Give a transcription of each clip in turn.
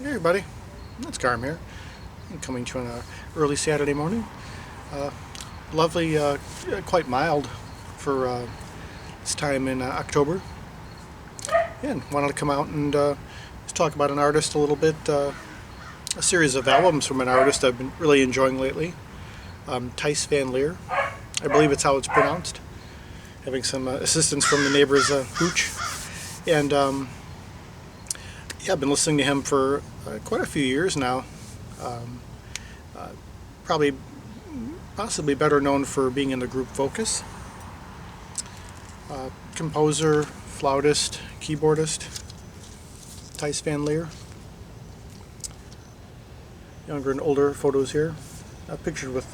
Hey everybody, it's Garm here. I'm coming to you on an early Saturday morning. Uh, Lovely, quite mild for this time in October. And wanted to come out and just talk about an artist a little bit. A series of albums from an artist I've been really enjoying lately. Tice Van Leer, I believe it's how it's pronounced. Having some assistance from the neighbor's hooch. And yeah, I've been listening to him for quite a few years now. Um, Probably, possibly better known for being in the group Focus. Composer, flautist, keyboardist, Tice Van Leer. Younger and older photos here, pictured with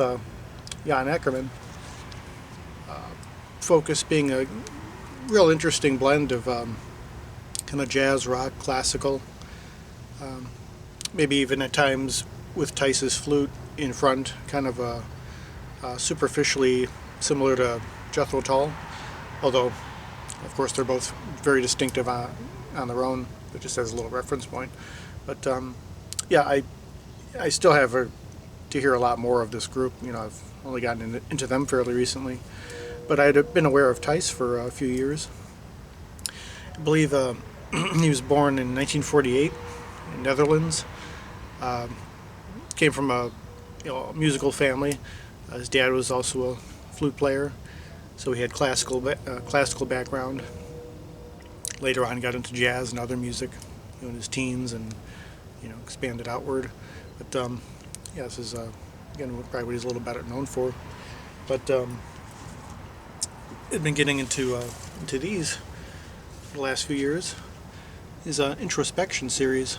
Jan Ackerman. Focus being a real interesting blend of kind of jazz, rock, classical, maybe even at times with Tice's flute in front, kind of superficially similar to Jethro Tull, although of course they're both very distinctive on their own, but just as a little reference point. But yeah, I still have to hear a lot more of this group. You know, I've only gotten into them fairly recently, but I'd been aware of Tice for a few years. I believe he was born in 1948 in Netherlands. Came from a musical family. His dad was also a flute player, so he had classical background. Later on, got into jazz and other music, in his teens, and expanded outward. But yeah, this is again probably what he's a little better known for. But I've been getting into these for the last few years. His Introspection series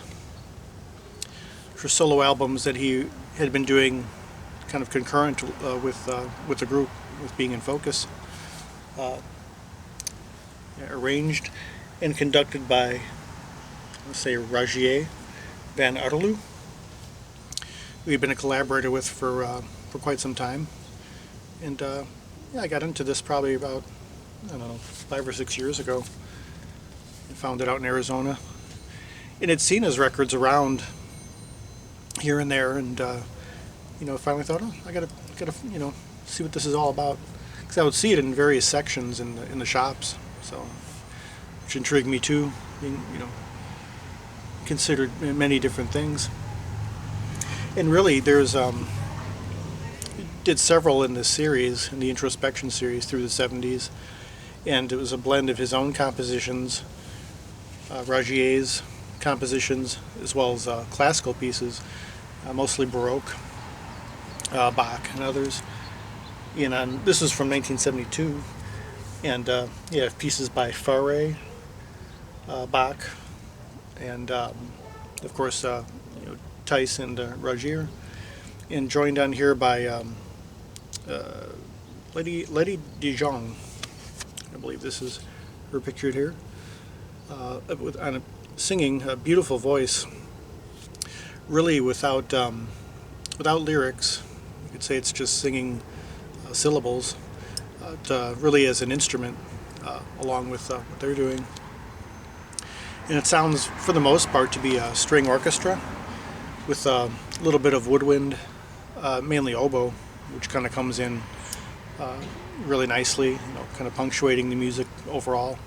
for solo albums that he had been doing kind of concurrent with the group, with being in Focus. Arranged and conducted by, let's say, Rogier van Artelu, who we've been a collaborator with for quite some time. And yeah, I got into this probably about, I don't know, 5 or 6 years ago. I found it out in Arizona, and had seen his records around here and there, and finally thought, oh, I gotta see what this is all about, because I would see it in various sections in the shops, so which intrigued me too, being considered many different things. And really, there's did several in this series, in the Introspection series, through the 70s, and it was a blend of his own compositions, Rogier's compositions, as well as classical pieces, mostly Baroque, Bach and others. And this is from 1972, and yeah, pieces by Fauré, Bach, and of course Tice and Rogier, and joined on here by Letty Dijon. I believe this is her pictured here, singing a beautiful voice, really without lyrics. You could say it's just singing syllables, really as an instrument, along with what they're doing. And it sounds, for the most part, to be a string orchestra with a little bit of woodwind, mainly oboe, which kind of comes in really nicely, kind of punctuating the music overall.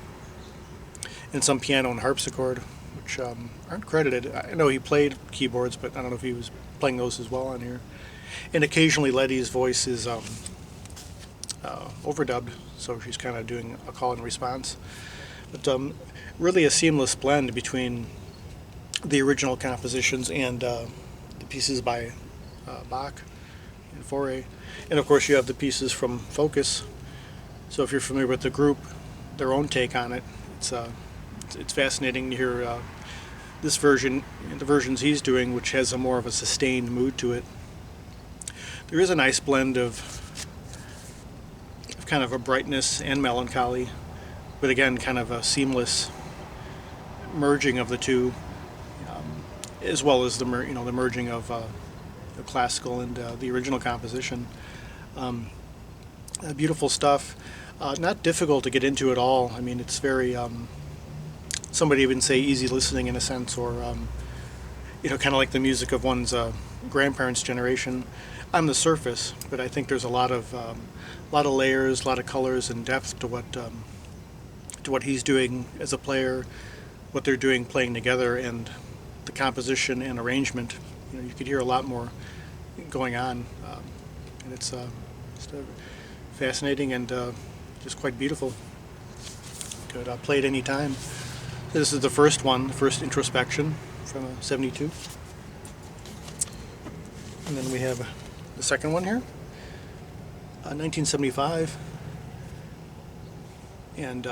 And some piano and harpsichord, which aren't credited. I know he played keyboards, but I don't know if he was playing those as well on here. And occasionally Letty's voice is overdubbed, so she's kind of doing a call and response. But really a seamless blend between the original compositions and the pieces by Bach and Fauré. And of course you have the pieces from Focus. So if you're familiar with the group, their own take on it, it's fascinating to hear this version and the versions he's doing, which has a more of a sustained mood to it. There is a nice blend of kind of a brightness and melancholy, but again, kind of a seamless merging of the two, as well as the merging of the classical and the original composition. Beautiful stuff. Not difficult to get into at all. I mean, it's very, somebody even say easy listening in a sense, or kind of like the music of one's grandparents' generation on the surface. But I think there's a lot of layers, a lot of colors and depth to what he's doing as a player, what they're doing playing together, and the composition and arrangement. You could hear a lot more going on, and it's just fascinating and just quite beautiful. Could play it any time. This is the first one, the first Introspection from '72. And then we have the second one here, 1975. And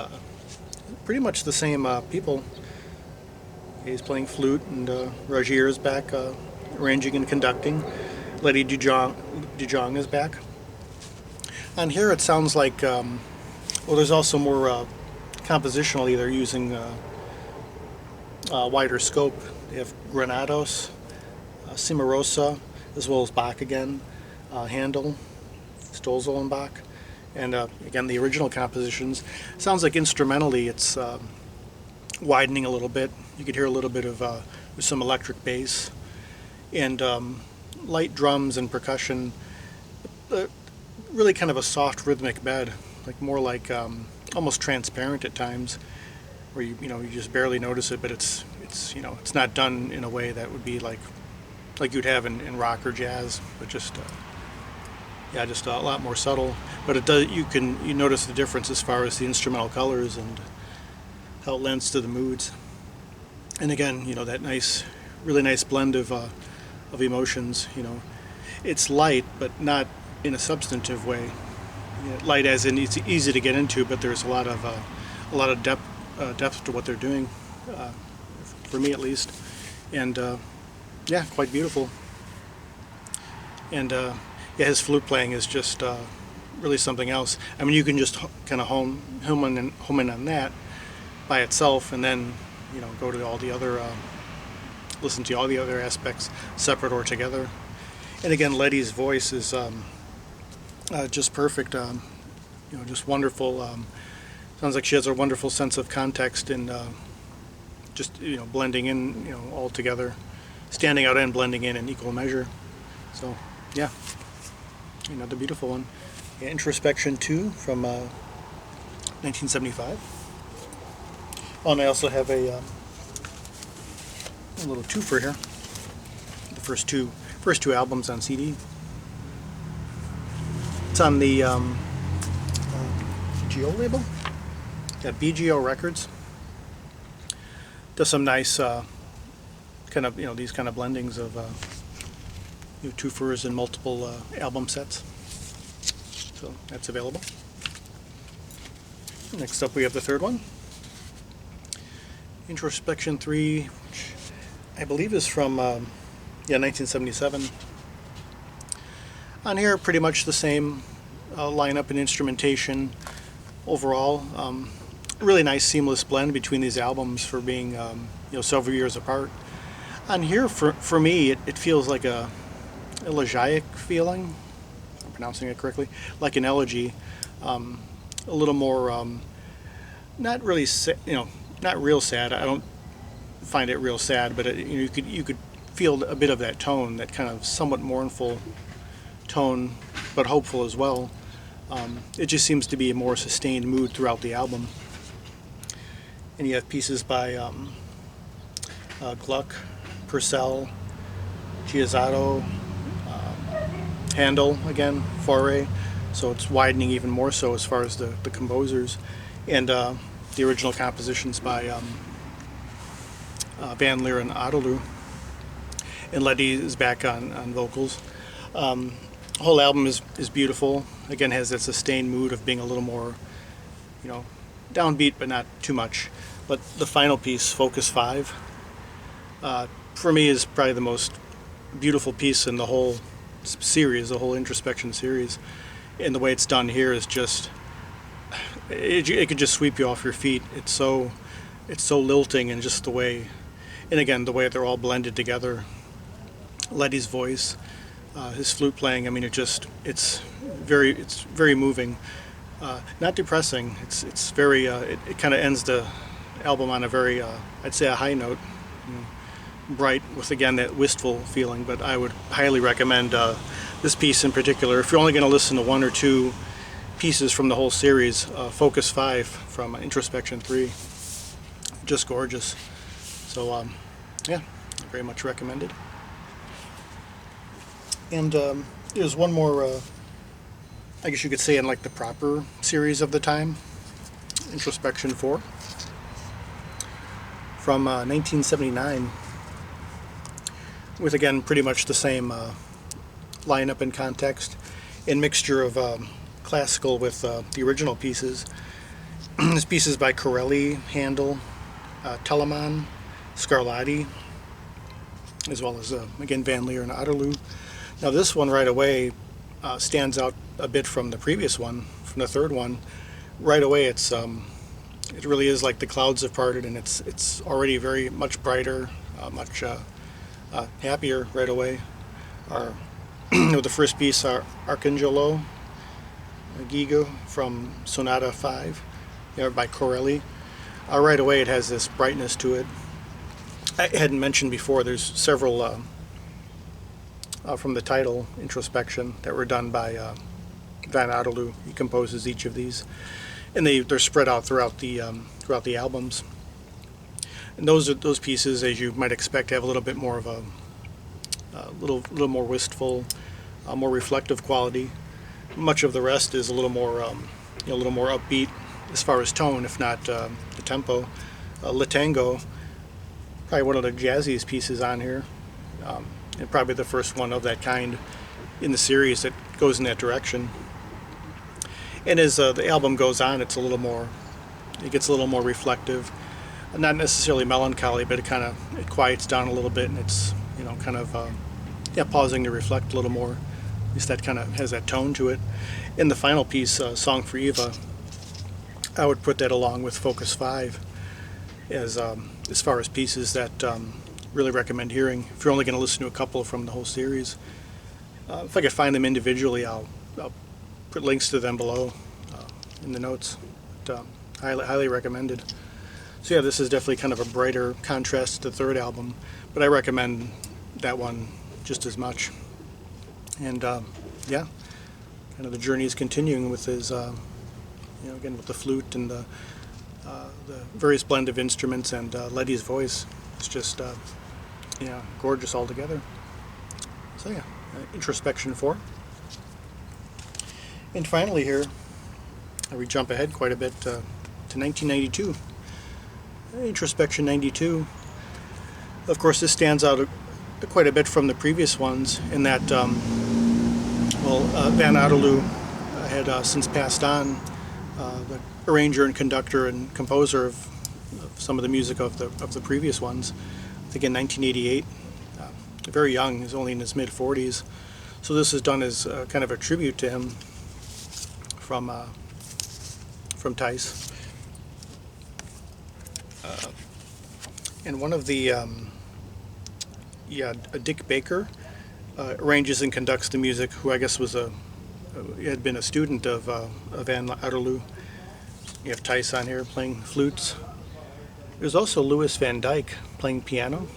pretty much the same people. He's playing flute, and Rogier is back arranging and conducting. Letty Dujong is back. On here it sounds like, there's also more compositionally, they're using wider scope. They have Granados, Cimarosa, as well as Bach again, Handel, Stolzel and Bach. And again, the original compositions. Sounds like instrumentally it's widening a little bit. You could hear a little bit of some electric bass and light drums and percussion. Really kind of a soft rhythmic bed, like more like almost transparent at times, where you just barely notice it, but it's not done in a way that would be like you'd have in rock or jazz, but just just a lot more subtle. But it does, you notice the difference as far as the instrumental colors and how it lends to the moods. And again, that really nice blend of emotions. It's light, but not in a substantive way. Light as in it's easy to get into, but there's a lot of depth to what they're doing, for me at least. And quite beautiful. And his flute playing is just really something else. I mean, you can just kind of home in on that by itself, and then go to all the other listen to all the other aspects separate or together. And again, Letty's voice is just perfect. Just wonderful. Sounds like she has a wonderful sense of context and just blending in all together, standing out and blending in equal measure. So yeah, another beautiful one. Introspection 2 from 1975. Oh, and I also have a little twofer here. The first two albums on CD. It's on the BGO label. Got BGO Records. Does some nice kind of these kind of blendings of twofers and multiple album sets. So that's available. Next up we have the third one, Introspection 3, which I believe is from 1977. On here, pretty much the same lineup and instrumentation overall. Really nice seamless blend between these albums for being several years apart. On here, for me, it feels like a elegiac feeling. I'm pronouncing it correctly, like an elegy, a little more not really not real sad. I don't find it real sad, but you could feel a bit of that tone, that kind of somewhat mournful tone, but hopeful as well. It just seems to be a more sustained mood throughout the album. And you have pieces by Gluck, Purcell, Chiazzato, Handel again, Fauré. So it's widening even more so as far as the composers, and the original compositions by Van Leer and Ottoloo. And Letty is back on vocals. The whole album is beautiful. Again, has that sustained mood of being a little more, downbeat, but not too much. But the final piece, Focus 5, for me is probably the most beautiful piece in the whole series, the whole Introspection series. And the way it's done here is just, it could just sweep you off your feet. It's so lilting, and just the way, and again, the way they're all blended together. Letty's voice, his flute playing, I mean, it's very moving. Not depressing. It's very, it kind of ends the album on a very, I'd say a high note. bright with, again, that wistful feeling. But I would highly recommend this piece in particular. If you're only going to listen to one or two pieces from the whole series, Focus 5 from Introspection 3, just gorgeous. So yeah, very much recommended. And there's one more, I guess you could say, in like the proper series of the time, Introspection 4 from 1979, with, again, pretty much the same lineup and context and mixture of classical with the original pieces. This piece is by Corelli, Handel, Telemann, Scarlatti, as well as, again, Van Leer and Otterloo. Now this one right away stands out a bit from the previous one, from the third one. Right away it really is like the clouds have parted, and it's already very much brighter, much happier right away. The first piece, Arcangelo Gigo from Sonata 5, by Corelli. Right away it has this brightness to it. I hadn't mentioned before, there's several from the title, Introspection, that were done by Van Otterloo. He composes each of these, and they're spread out throughout the albums. And those pieces, as you might expect, have a little bit more of a little more wistful, more reflective quality. Much of the rest is a little more a little more upbeat as far as tone, if not the tempo. Le Tango, probably one of the jazziest pieces on here, and probably the first one of that kind in the series that goes in that direction. And as the album goes on, it gets a little more reflective, not necessarily melancholy, but it quiets down a little bit, and it's kind of pausing to reflect a little more. At least that kind of has that tone to it. In the final piece, Song for Eva, I would put that along with Focus 5 as far as pieces that really recommend hearing if you're only going to listen to a couple from the whole series. If I could find them individually, I'll put links to them below in the notes. But, highly recommended. So yeah, this is definitely kind of a brighter contrast to the third album, but I recommend that one just as much. And yeah, kind of the journey is continuing with his, again, with the flute and the various blend of instruments and Letty's voice. It's just gorgeous altogether. So yeah, Introspection 4. And finally here, we jump ahead quite a bit to 1992. Introspection 92. Of course, this stands out quite a bit from the previous ones in that, Van Otterloo had since passed on, the arranger and conductor and composer of some of the music of the previous ones. I think in 1988, very young, he's only in his mid-40s. So this is done as kind of a tribute to him from Tice. And one of the, Dick Baker arranges and conducts the music, who I guess had been a student of Van Otterloo. You have Tice on here playing flutes. There's also Louis Van Dyke playing piano.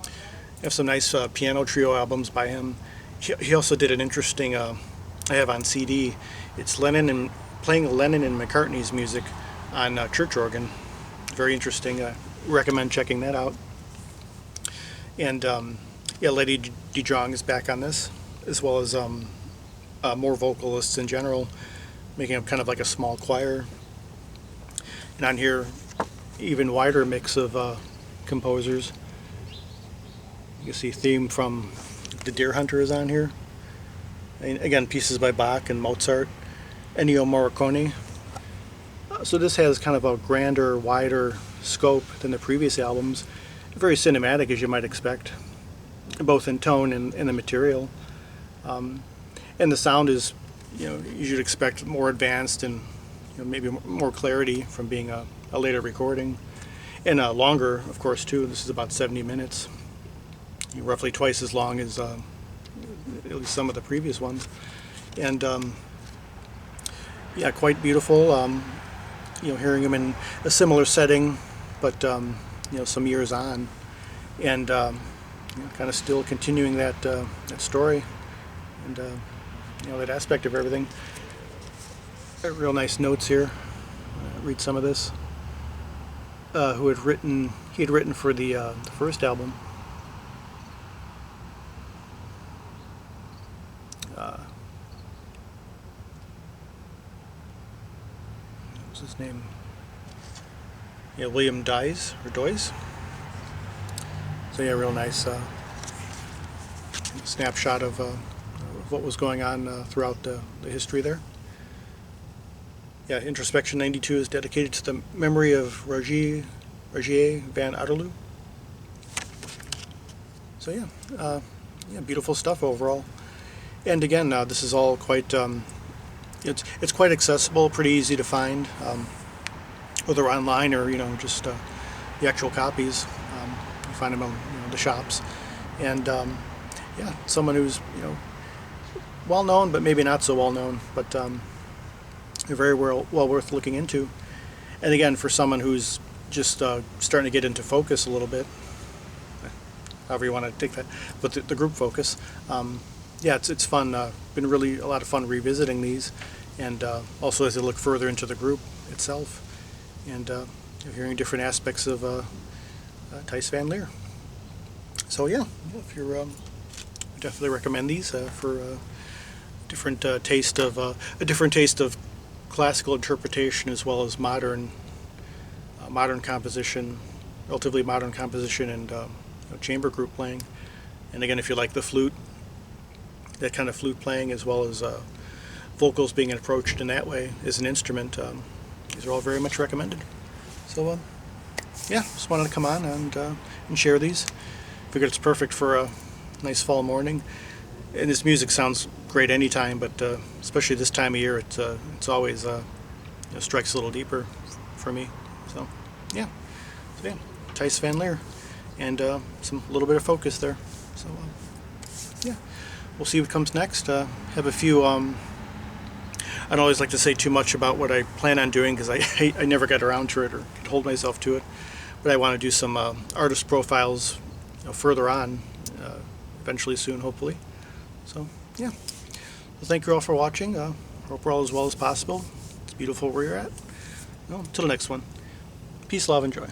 You have some nice piano trio albums by him. He also did an interesting, I have on CD, it's playing Lennon and McCartney's music on church organ. Very interesting. Recommend checking that out. And Letty DeJong is back on this, as well as more vocalists in general, making up kind of like a small choir. And on here, even wider mix of composers. You can see theme from The Deer Hunter is on here. And again, pieces by Bach and Mozart, Ennio Morricone. So this has kind of a grander, wider scope than the previous albums. Very cinematic, as you might expect, both in tone and the material. And the sound is, you should expect more advanced and maybe more clarity from being a later recording. And longer, of course, too. This is about 70 minutes. Roughly twice as long as at least some of the previous ones. And quite beautiful. Hearing him in a similar setting, but some years on, and kind of still continuing that story and that aspect of everything. Got real nice notes here. Read some of this. Who had written? He had written for the first album. What was his name? Yeah, William Doyes. So yeah, real nice snapshot of what was going on throughout the history there. Yeah, Introspection 92 is dedicated to the memory of Rogier van Otterloo. So yeah, beautiful stuff overall. And again, this is all quite it's quite accessible, pretty easy to find, whether online or just the actual copies. You find them in the shops, and yeah, someone who's well known, but maybe not so well known, but they're very well worth looking into. And again, for someone who's just starting to get into focus a little bit, however you want to take that, but the group focus, yeah, it's fun. Been really a lot of fun revisiting these, and also as I look further into the group itself, and hearing different aspects of Thijs van Leer. So yeah, if you're definitely recommend these for a different taste of classical interpretation as well as modern composition, relatively modern composition, and chamber group playing. And again, if you like the flute, that kind of flute playing, as well as vocals being approached in that way as an instrument, these are all very much recommended. So yeah, just wanted to come on and share these. Figured it's perfect for a nice fall morning. And this music sounds great anytime, but especially this time of year, it's always strikes a little deeper for me. So yeah, Thijs van Leer, and some little bit of focus there. So yeah, we'll see what comes next. Have a few. I don't always like to say too much about what I plan on doing because I never get around to it or can hold myself to it. But I want to do some artist profiles further on, eventually soon, hopefully. So yeah, well, thank you all for watching. Hope we're all as well as possible. It's beautiful where you're at. Until the next one. Peace, love, and joy.